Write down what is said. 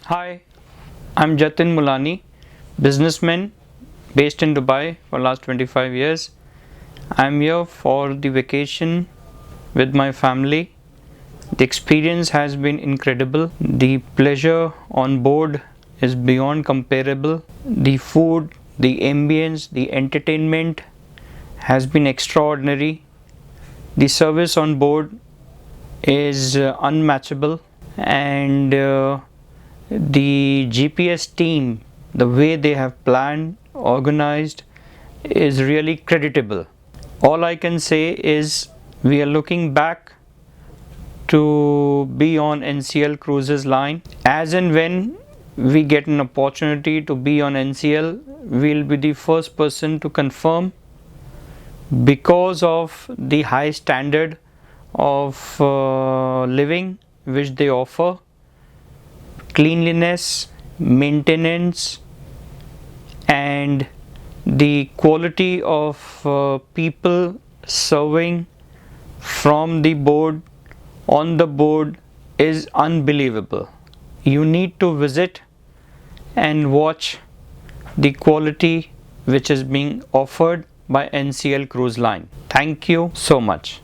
Hi, I'm Jatin Mulani, businessman based in Dubai for last 25 years. I'm here for the vacation with my family. The experience has been incredible. The pleasure on board is beyond comparable. The food, the ambience, the entertainment has been extraordinary. The service on board is unmatchable, and the GPS team, the way they have planned, organized, is really creditable. All I can say is we are looking back to be on NCL Cruises line. As and when we get an opportunity to be on NCL, we'll be the first person to confirm because of the high standard of living which they offer, cleanliness, maintenance, and the quality of people serving from the board on the board is unbelievable. You need to visit and watch the quality which is being offered by NCL Cruise Line. Thank you so much.